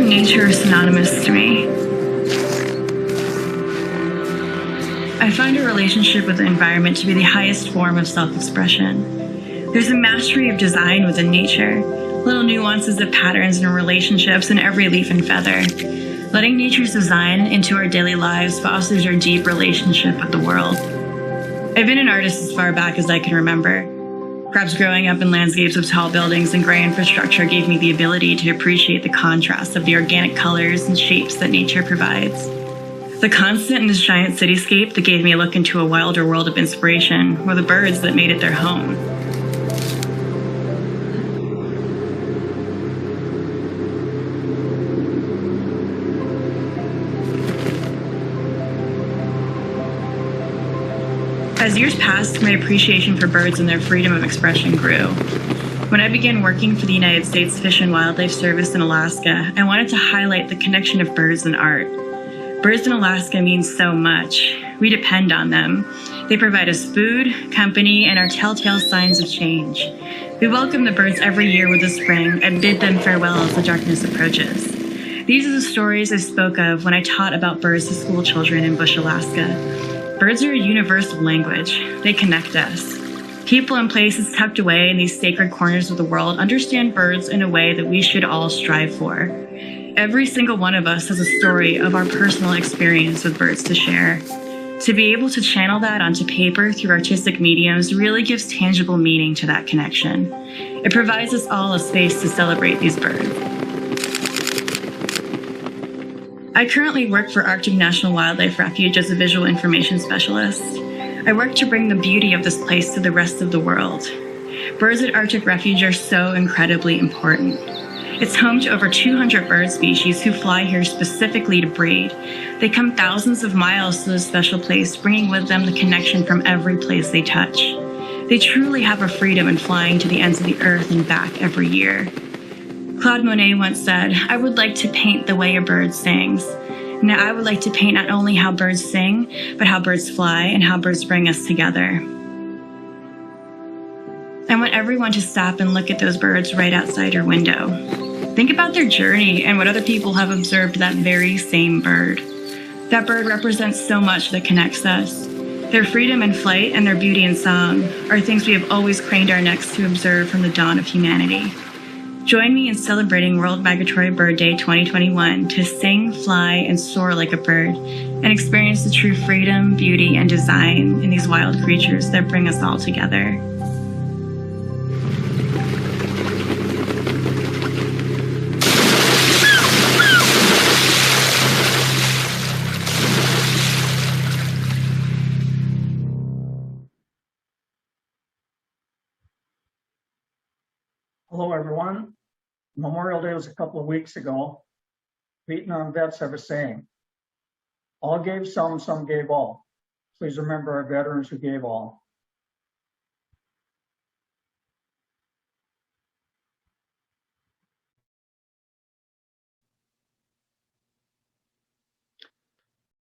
and nature are synonymous to me. I find a relationship with the environment to be the highest form of self-expression. There's a mastery of design within nature, little nuances of patterns and relationships in every leaf and feather. Letting nature's design into our daily lives fosters our deep relationship with the world. I've been an artist as far back as I can remember. Perhaps growing up in landscapes of tall buildings and gray infrastructure gave me the ability to appreciate the contrast of the organic colors and shapes that nature provides. The constant in this giant cityscape that gave me a look into a wilder world of inspiration were the birds that made it their home. As years passed, my appreciation for birds and their freedom of expression grew. When I began working for the United States Fish and Wildlife Service in Alaska, I wanted to highlight the connection of birds and art. Birds in Alaska mean so much. We depend on them. They provide us food, company, and are telltale signs of change. We welcome the birds every year with the spring and bid them farewell as the darkness approaches. These are the stories I spoke of when I taught about birds to school children in Bush, Alaska. Birds are a universal language. They connect us. People and places tucked away in these sacred corners of the world understand birds in a way that we should all strive for. Every single one of us has a story of our personal experience with birds to share. To be able to channel that onto paper through artistic mediums really gives tangible meaning to that connection. It provides us all a space to celebrate these birds. I currently work for Arctic National Wildlife Refuge as a visual information specialist. I work to bring the beauty of this place to the rest of the world. Birds at Arctic Refuge are so incredibly important. It's home to over 200 bird species who fly here specifically to breed. They come thousands of miles to this special place, bringing with them the connection from every place they touch. They truly have a freedom in flying to the ends of the earth and back every year. Claude Monet once said, "I would like to paint the way a bird sings." Now, I would like to paint not only how birds sing, but how birds fly and how birds bring us together. I want everyone to stop and look at those birds right outside your window. Think about their journey and what other people have observed that very same bird. That bird represents so much that connects us. Their freedom in flight and their beauty in song are things we have always craned our necks to observe from the dawn of humanity. Join me in celebrating World Migratory Bird Day 2021 to sing, fly, and soar like a bird and experience the true freedom, beauty, and design in these wild creatures that bring us all together. Hello, everyone. Memorial Day was a couple of weeks ago. Vietnam vets have a saying, all gave some gave all. Please remember our veterans who gave all.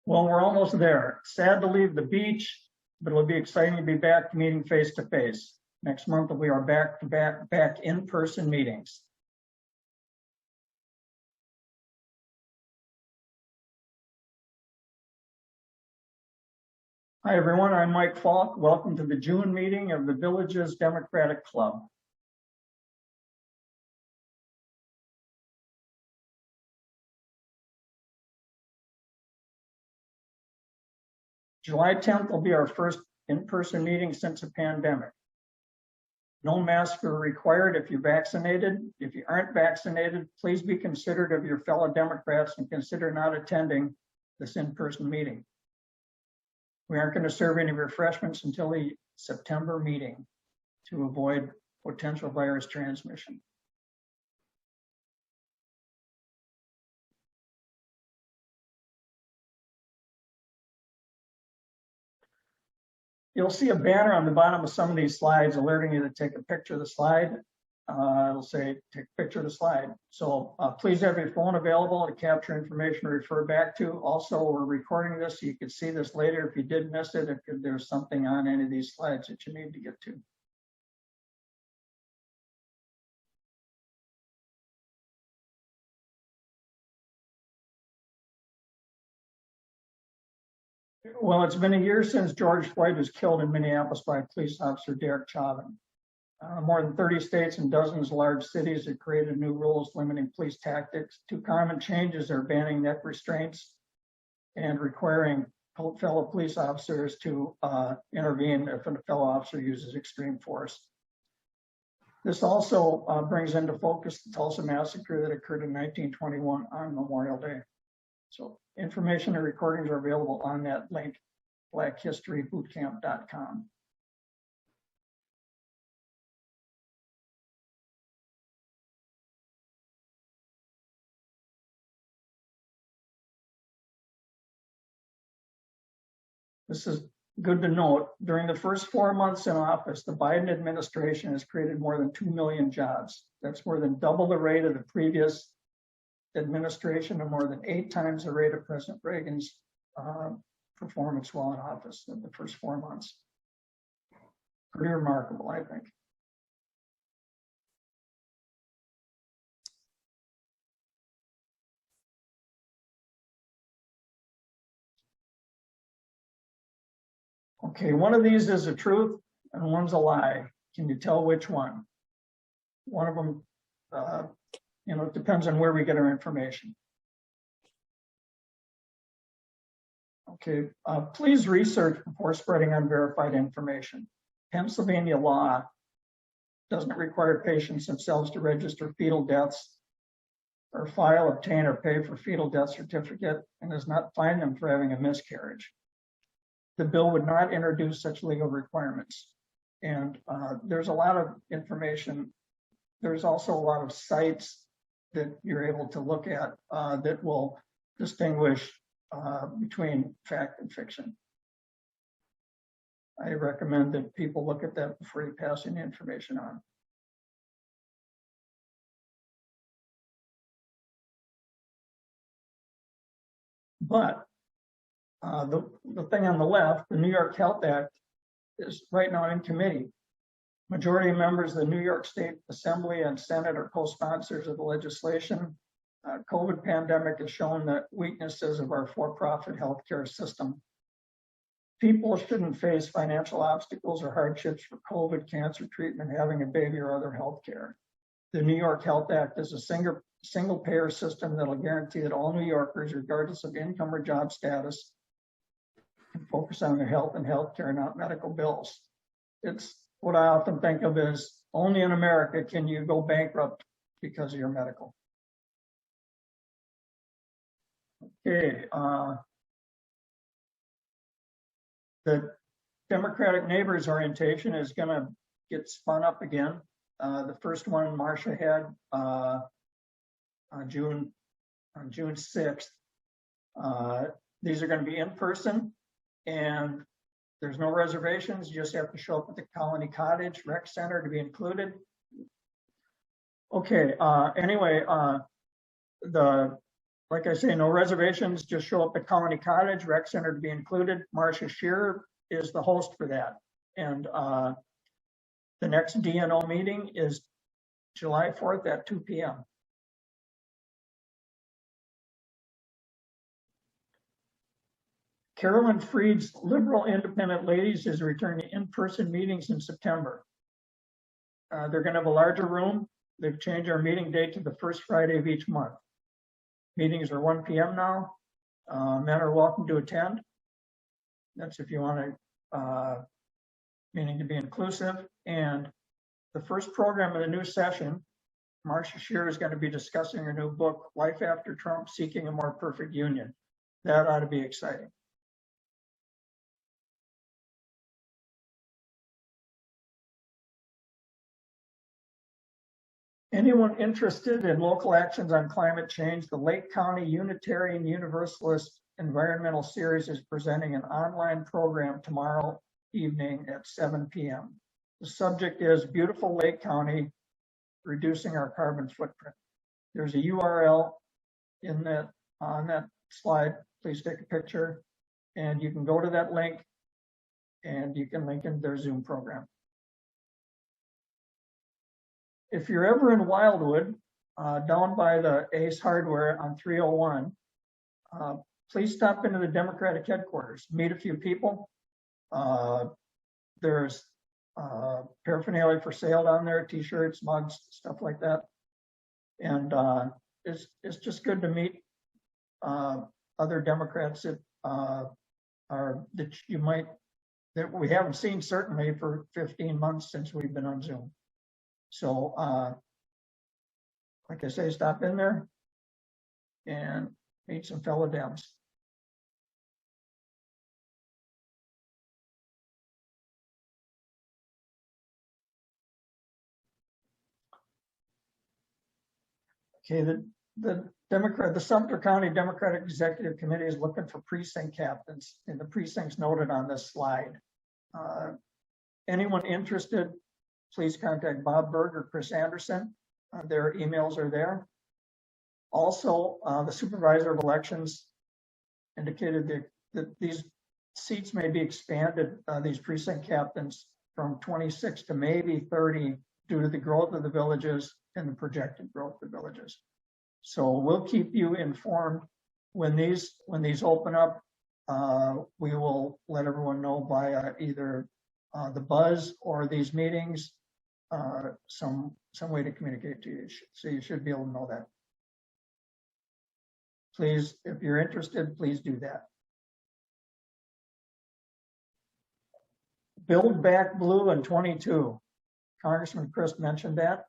Well, we're almost there. Sad to leave the beach, but it'll be exciting to be back meeting face to face. Next month, we are back in-person meetings. Hi, everyone. I'm Mike Falk. Welcome to the June meeting of the Villages Democratic Club. July 10th will be our first in-person meeting since the pandemic. No masks are required if you're vaccinated. If you aren't vaccinated, please be considerate of your fellow Democrats and consider not attending this in-person meeting. We aren't going to serve any refreshments until the September meeting to avoid potential virus transmission. You'll see a banner on the bottom of some of these slides alerting you to take a picture of the slide. It'll say, take a picture of the slide. So please have your phone available to capture information to refer back to. Also, we're recording this so you can see this later if you did miss it, if there's something on any of these slides that you need to get to. Well, it's been a year since George Floyd was killed in Minneapolis by police officer Derek Chauvin. More than 30 states and dozens of large cities have created new rules limiting police tactics. Two common changes are banning neck restraints and requiring fellow police officers to intervene if a fellow officer uses extreme force. This also brings into focus the Tulsa massacre that occurred in 1921 on Memorial Day. So information and recordings are available on that link, blackhistorybootcamp.com. This is good to note. During the first 4 months in office, the Biden administration has created more than 2 million jobs. That's more than double the rate of the previous administration and more than 8 times the rate of President Reagan's performance while in office in the first 4 months. Pretty remarkable, I think. Okay, one of these is a truth and one's a lie. Can you tell which one? One of them, it depends on where we get our information. Okay, please research before spreading unverified information. Pennsylvania law doesn't require patients themselves to register fetal deaths or file, obtain, or pay for fetal death certificate, and does not fine them for having a miscarriage. The bill would not introduce such legal requirements. And there's a lot of information. There's also a lot of sites that you're able to look at that will distinguish between fact and fiction. I recommend that people look at that before you pass any information on. But the thing on the left, the New York Health Act, is right now in committee. Majority of members of the New York State Assembly and Senate are co-sponsors of the legislation. COVID pandemic has shown the weaknesses of our for-profit healthcare system. People shouldn't face financial obstacles or hardships for COVID, cancer treatment, having a baby, or other health care. The New York Health Act is a single payer system that will guarantee that all New Yorkers, regardless of income or job status, can focus on their health and health care, not medical bills. It's what I often think of as only in America can you go bankrupt because of your medical. Okay, the Democratic Neighbors orientation is going to get spun up again. The first one Marcia had on June 6th. These are going to be in person, and there's no reservations. You just have to show up at the Colony Cottage Rec Center to be included. Okay, anyway, like I say, no reservations, just show up at Colony Cottage Rec Center to be included. Marcia Shearer is the host for that. And the next DNO meeting is July 4th at 2 p.m. Carolyn Freed's Liberal Independent Ladies is returning to in-person meetings in September. They're going to have a larger room. They've changed our meeting date to the first Friday of each month. Meetings are 1 p.m. now. Men are welcome to attend. That's if you want meaning to be inclusive. And the first program of the new session, Marcia Shearer is going to be discussing her new book, Life After Trump, Seeking a More Perfect Union. That ought to be exciting. Anyone interested in local actions on climate change, the Lake County Unitarian Universalist Environmental Series is presenting an online program tomorrow evening at 7 p.m. The subject is Beautiful Lake County, Reducing Our Carbon Footprint. There's a URL on that slide. Please take a picture, and you can go to that link, and you can link in their Zoom program. If you're ever in Wildwood, down by the Ace Hardware on 301, please stop into the Democratic headquarters, meet a few people. There's paraphernalia for sale down there, t-shirts, mugs, stuff like that. And it's just good to meet other Democrats that that we haven't seen certainly for 15 months since we've been on Zoom. So like I say, stop in there and meet some fellow Dems. Okay, the Sumter County Democratic Executive Committee is looking for precinct captains, and the precincts noted on this slide. Anyone interested, please contact Bob Berg or Chris Anderson. Their emails are there. Also, the supervisor of elections indicated that these seats may be expanded, these precinct captains, from 26 to maybe 30 due to the growth of the villages and the projected growth of the villages. So we'll keep you informed when these open up. We will let everyone know by either the buzz or these meetings, some way to communicate to you. So you should be able to know that. Please, if you're interested, please do that. Build Back Blue in 22. Congressman Chris mentioned that.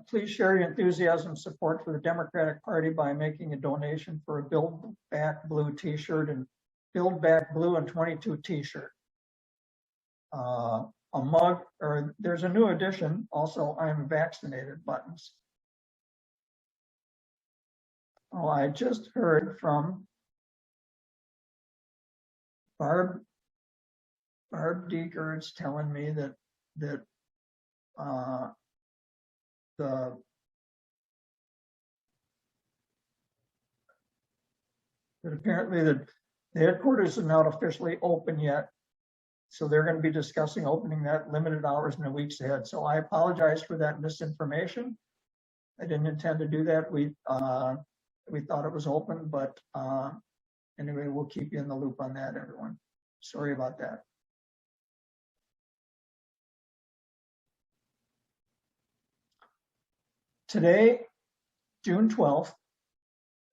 Please share your enthusiasm and support for the Democratic Party by making a donation for a Build Back Blue t-shirt and Build Back Blue in 22 t-shirt. A mug, or there's a new addition, also I'm vaccinated buttons. Oh, I just heard from Barb Degertz telling me that apparently the headquarters is not officially open yet. So they're going to be discussing opening that limited hours in the weeks ahead. So I apologize for that misinformation. I didn't intend to do that. We thought it was open, but anyway, we'll keep you in the loop on that, everyone. Sorry about that. Today, June 12th,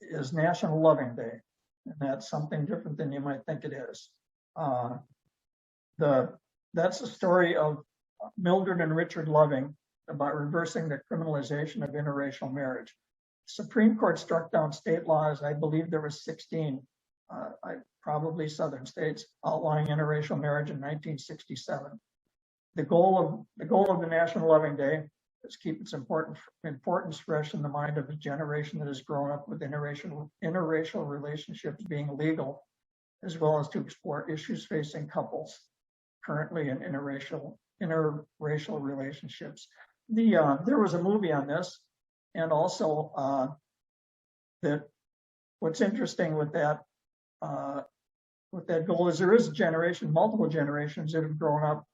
is National Loving Day, and that's something different than you might think it is. That's the story of Mildred and Richard Loving about reversing the criminalization of interracial marriage. Supreme Court struck down state laws. I believe there were 16, probably southern states, outlawing interracial marriage in 1967. The goal of the National Loving Day is keep its importance fresh in the mind of a generation that has grown up with interracial relationships being legal, as well as to explore issues facing couples currently in interracial relationships. There was a movie on this, and also that what's interesting with that goal is there is a generation, multiple generations that have grown up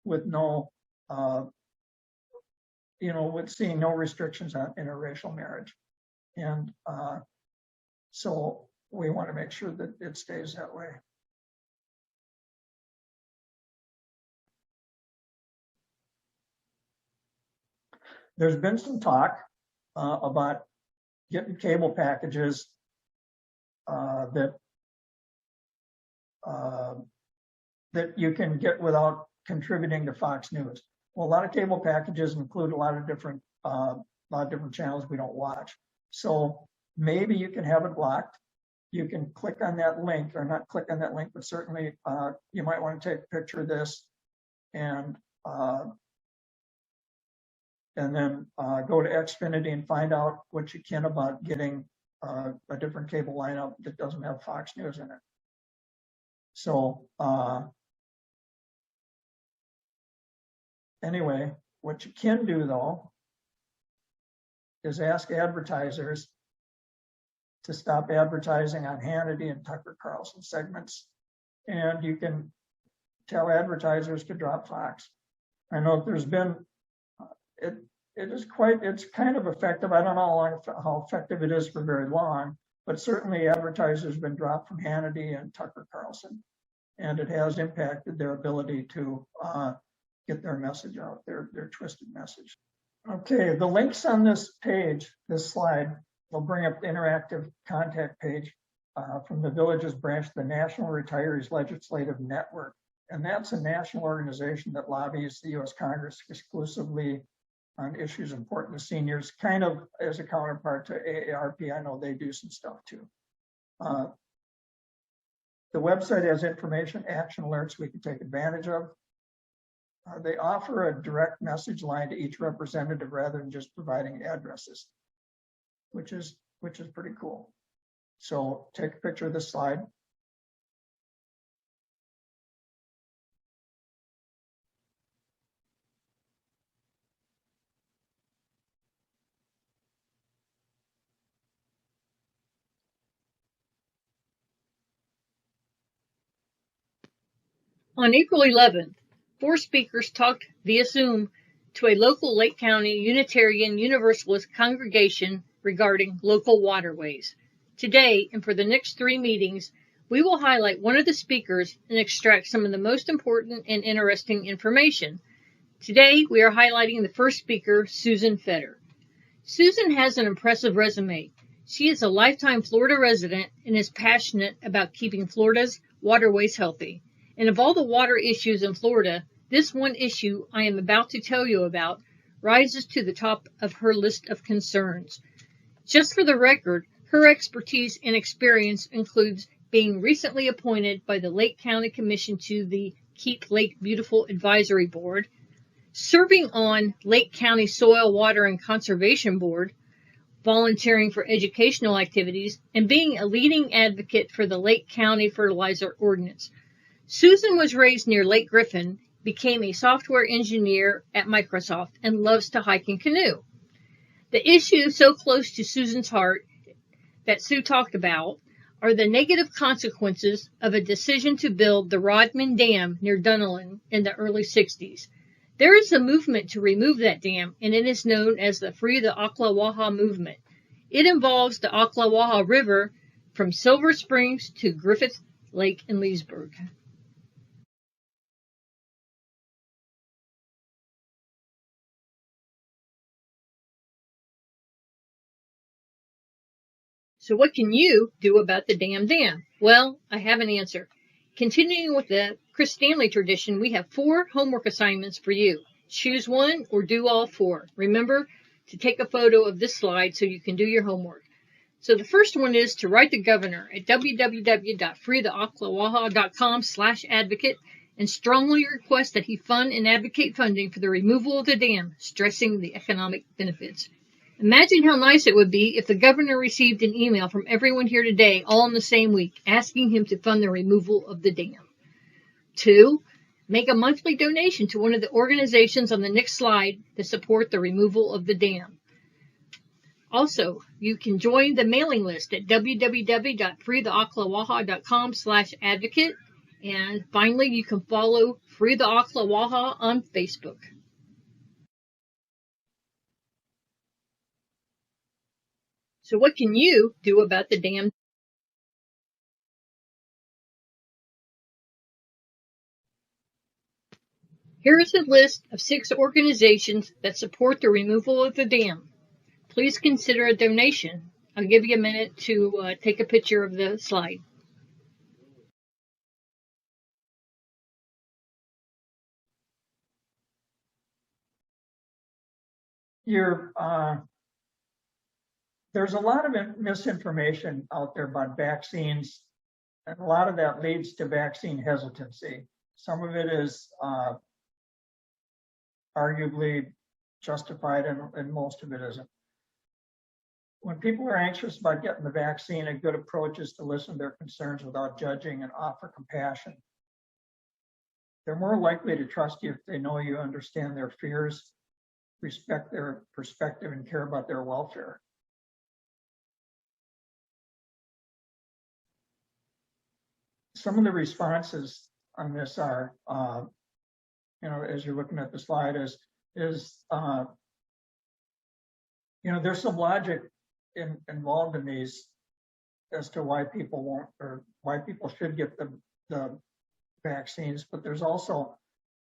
with no, with seeing no restrictions on interracial marriage, and so we want to make sure that it stays that way. There's been some talk about getting cable packages that you can get without contributing to Fox News. Well, a lot of cable packages include a lot of different channels we don't watch. So maybe you can have it blocked. You can click on that link, or not click on that link, but certainly you might want to take a picture of this and then go to Xfinity and find out what you can about getting a different cable lineup that doesn't have Fox News in it. So anyway, what you can do though is ask advertisers to stop advertising on Hannity and Tucker Carlson segments, and you can tell advertisers to drop Fox. I know there's been it's kind of effective. I don't know how effective it is for very long, but certainly advertisers have been dropped from Hannity and Tucker Carlson, and it has impacted their ability to get their message out, their twisted message. Okay, the links on this page, this slide, will bring up the interactive contact page from the Villages branch of the National Retirees Legislative Network. And that's a national organization that lobbies the US Congress exclusively on issues important to seniors, kind of as a counterpart to AARP. I know they do some stuff too. The website has information, action alerts we can take advantage of. They offer a direct message line to each representative rather than just providing addresses, which is pretty cool. So take a picture of this slide. On April 11th, 4 speakers talked via Zoom to a local Lake County Unitarian Universalist congregation regarding local waterways. Today, and for the next 3 meetings, we will highlight one of the speakers and extract some of the most important and interesting information. Today, we are highlighting the first speaker, Susan Fetter. Susan has an impressive resume. She is a lifetime Florida resident and is passionate about keeping Florida's waterways healthy. And of all the water issues in Florida, this one issue I am about to tell you about rises to the top of her list of concerns. Just for the record, her expertise and experience includes being recently appointed by the Lake County Commission to the Keep Lake Beautiful Advisory Board, serving on Lake County Soil, Water, and Conservation Board, volunteering for educational activities, and being a leading advocate for the Lake County Fertilizer Ordinance. Susan was raised near Lake Griffin, became a software engineer at Microsoft, and loves to hike and canoe. The issue so close to Susan's heart that Sue talked about are the negative consequences of a decision to build the Rodman Dam near Dunellen in the early 60s. There is a movement to remove that dam, and it is known as the Free the Ocklawaha movement. It involves the Ocklawaha River from Silver Springs to Griffith Lake in Leesburg. So what can you do about the damn dam? Well, I have an answer. Continuing with the Chris Stanley tradition, we have 4 homework assignments for you. Choose one or do all 4. Remember to take a photo of this slide so you can do your homework. So the first one is to write the governor at www.freetheocklawaha.com/advocate and strongly request that he fund and advocate funding for the removal of the dam, stressing the economic benefits. Imagine how nice it would be if the governor received an email from everyone here today, all in the same week, asking him to fund the removal of the dam. 2, make a monthly donation to one of the organizations on the next slide to support the removal of the dam. Also, you can join the mailing list at www.freetheocklawaha.com/advocate. And finally, you can follow Free the Ocklawaha on Facebook. So what can you do about the dam? Here is a list of 6 organizations that support the removal of the dam. Please consider a donation. I'll give you a minute to take a picture of the slide. There's a lot of misinformation out there about vaccines, and a lot of that leads to vaccine hesitancy. Some of it is arguably justified, and most of it isn't. When people are anxious about getting the vaccine, a good approach is to listen to their concerns without judging and offer compassion. They're more likely to trust you if they know you understand their fears, respect their perspective, and care about their welfare. Some of the responses on this are, as you're looking at the slide, there's some logic involved in these. as to why people won't, or why people should get the vaccines, but there's also,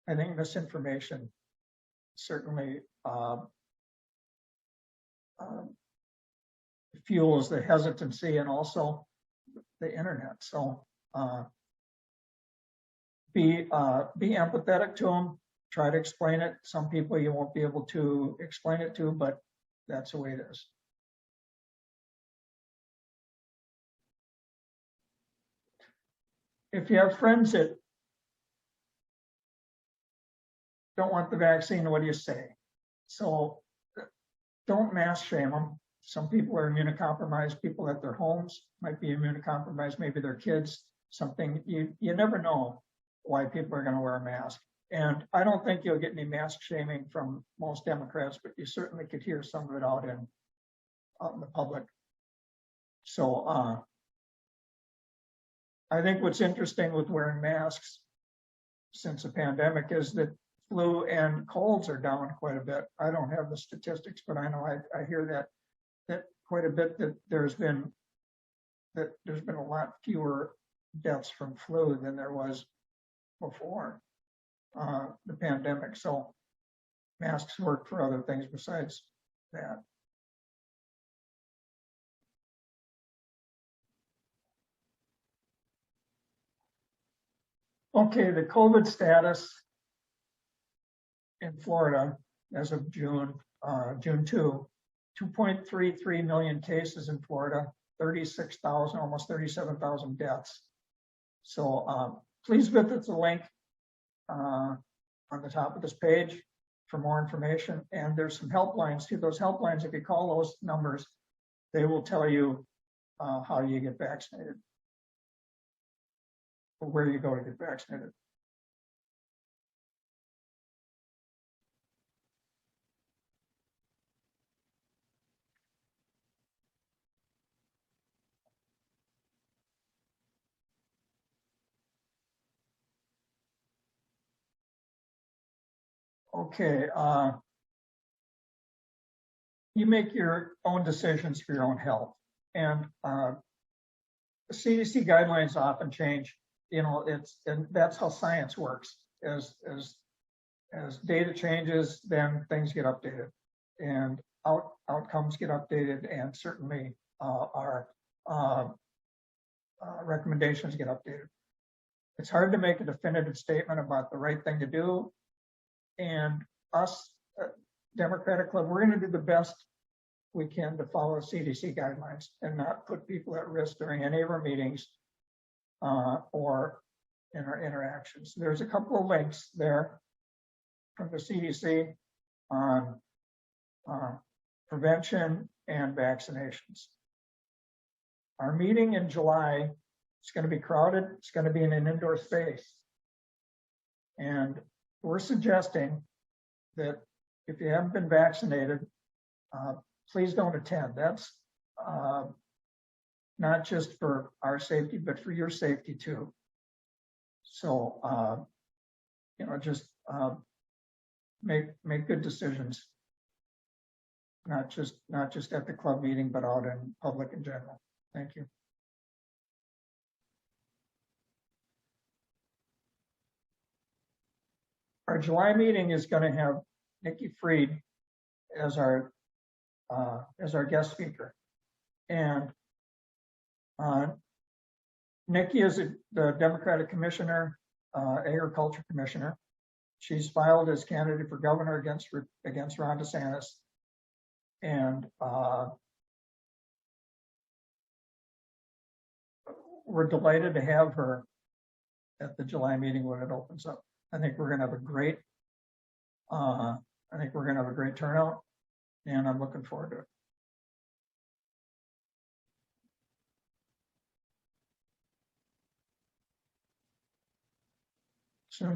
I think, misinformation certainly fuels the hesitancy, and also the internet. So be empathetic to them. Try to explain it. Some people you won't be able to explain it to, but that's the way it is. If you have friends that don't want the vaccine, what do you say? So don't mass shame them. Some people are immunocompromised. People at their homes might be immunocompromised, maybe their kids, something. You never know why people are going to wear a mask. And I don't think you'll get any mask shaming from most Democrats, but you certainly could hear some of it out in the public. So I think what's interesting with wearing masks since the pandemic is that flu and colds are down quite a bit. I don't have the statistics, but I know I hear that quite a bit, that there's been a lot fewer deaths from flu than there was before the pandemic. So masks work for other things besides that. Okay, the COVID status in Florida as of June 2, 2.33 million cases in Florida, 36,000, almost 37,000 deaths. So please visit the link on the top of this page for more information. And there's some helplines too. Those helplines, if you call those numbers, they will tell you how you get vaccinated, or where you go to get vaccinated. Okay, you make your own decisions for your own health, and CDC guidelines often change. You know, and that's how science works. As data changes, then things get updated, and outcomes get updated, and certainly our recommendations get updated. It's hard to make a definitive statement about the right thing to do. And us, Democratic Club, we're going to do the best we can to follow CDC guidelines and not put people at risk during any of our meetings or in our interactions. There's a couple of links there from the CDC on prevention and vaccinations. Our meeting in July is going to be crowded. It's going to be in an indoor space. And we're suggesting that if you haven't been vaccinated, please don't attend. That's not just for our safety, but for your safety too. So, just make good decisions, not just at the club meeting, but out in public in general. Thank you. Our July meeting is going to have Nikki Fried as our guest speaker, and Nikki is the Democratic Commissioner, Agriculture Commissioner. She's filed as candidate for governor against Ron DeSantis, and we're delighted to have her at the July meeting when it opens up. I think we're going to have a great turnout, and I'm looking forward to it. So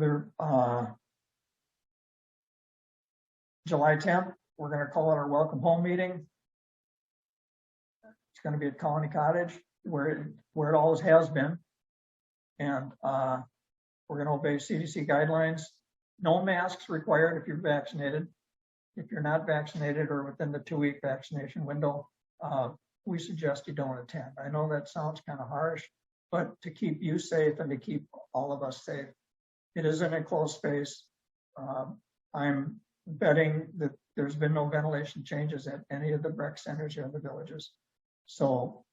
July 10th, we're going to call it our welcome home meeting. It's going to be at Colony Cottage, where it always has been, and we're going to obey CDC guidelines. No masks required if you're vaccinated. If you're not vaccinated or within the 2-week vaccination window, we suggest you don't attend. I know that sounds kind of harsh, but to keep you safe and to keep all of us safe. It is in a closed space. I'm betting that there's been no ventilation changes at any of the rec centers or the villages. So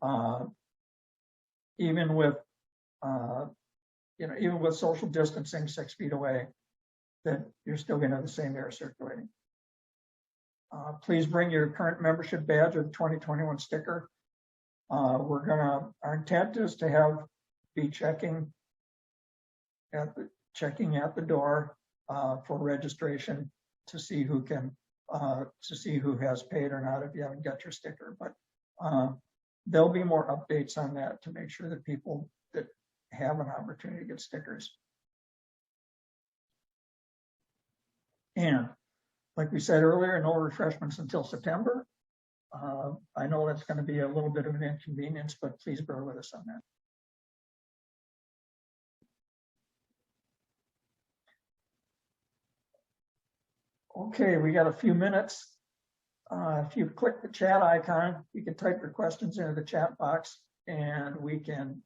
even with even with social distancing 6 feet away, that you're still going to have the same air circulating. Please bring your current membership badge or the 2021 sticker. Our intent is to be checking at the door for registration to see who has paid or not if you haven't got your sticker. But there'll be more updates on that to make sure that people that have an opportunity to get stickers. And like we said earlier, no refreshments until September. I know that's going to be a little bit of an inconvenience, but please bear with us on that. Okay, we got a few minutes. If you click the chat icon, you can type your questions into the chat box and we can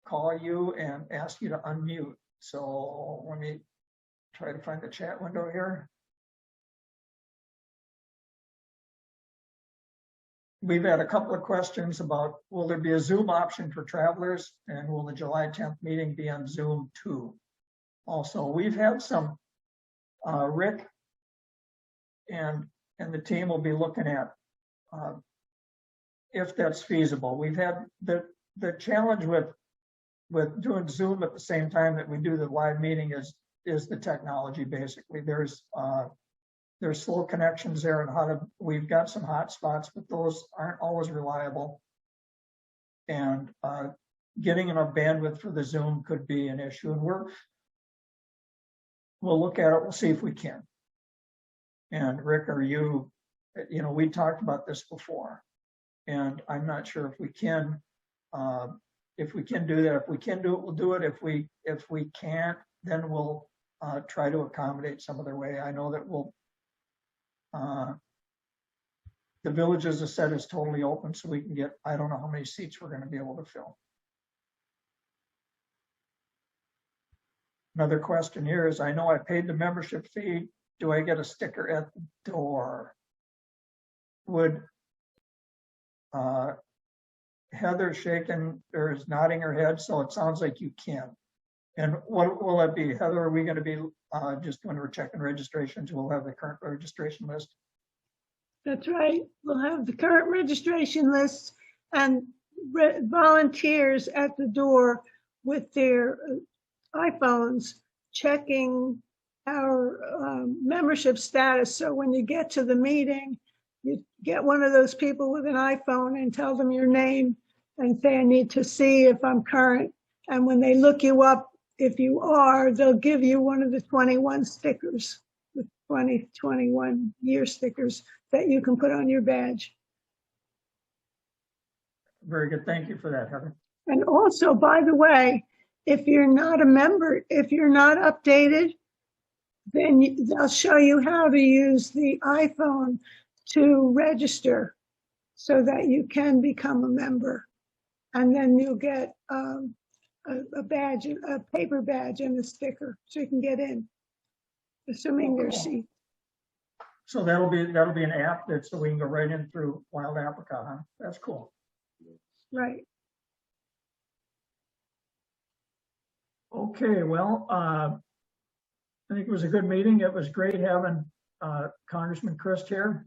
call you and ask you to unmute. So let me try to find the chat window here. We've had a couple of questions about, will there be a Zoom option for travelers, and will the July 10th meeting be on Zoom too? Also, we've had some, Rick and the team will be looking at if that's feasible. We've had the challenge with doing Zoom at the same time that we do the live meeting is the technology. Basically, there's slow connections there, and we've got some hot spots, but those aren't always reliable. And getting enough bandwidth for the Zoom could be an issue. And we'll look at it. We'll see if we can. And Rick, we talked about this before, and I'm not sure if we can do that. If we can do it, we'll do it. If we can't, then we'll try to accommodate some other way. I know that the village, as I said, is totally open, so we can get, I don't know how many seats we're going to be able to fill. Another question here is, I know I paid the membership fee. Do I get a sticker at the door? Would Heather shaking or is nodding her head, so it sounds like you can. And what will that be, Heather? Are we going to be just when we're checking registrations, we'll have the current registration list? That's right. We'll have the current registration lists and volunteers at the door with their iPhones checking our membership status. So when you get to the meeting, you get one of those people with an iPhone and tell them your name and say, I need to see if I'm current. And when they look you up, if you are, they'll give you one of the 21 stickers, the 2021 year stickers that you can put on your badge. Very good. Thank you for that, Heather. And also, by the way, if you're not a member, if you're not updated, then they'll show you how to use the iPhone to register so that you can become a member. And then you'll get a badge, a paper badge and a sticker so you can get in, assuming there's seats. So that'll be an app so we can go right in through Wild Apricot, huh? That's cool. Right. Okay, well, I think it was a good meeting. It was great having Congressman Christ here.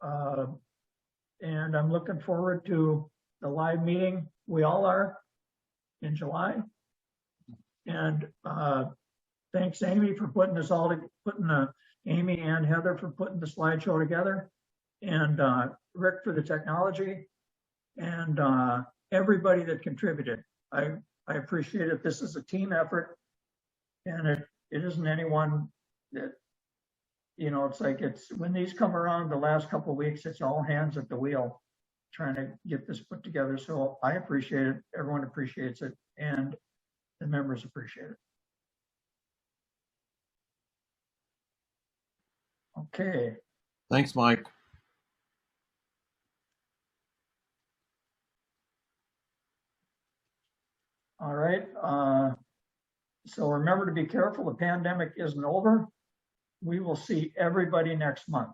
And I'm looking forward to the live meeting. We all are in July. And thanks, Amy, for putting this all Amy and Heather for putting the slideshow together, and Rick for the technology, and everybody that contributed. I appreciate it. This is a team effort, and it isn't anyone that, it's when these come around the last couple of weeks, it's all hands at the wheel trying to get this put together. So I appreciate it. Everyone appreciates it, and the members appreciate it. Okay. Thanks, Mike. All right. So remember to be careful. The pandemic isn't over. We will see everybody next month.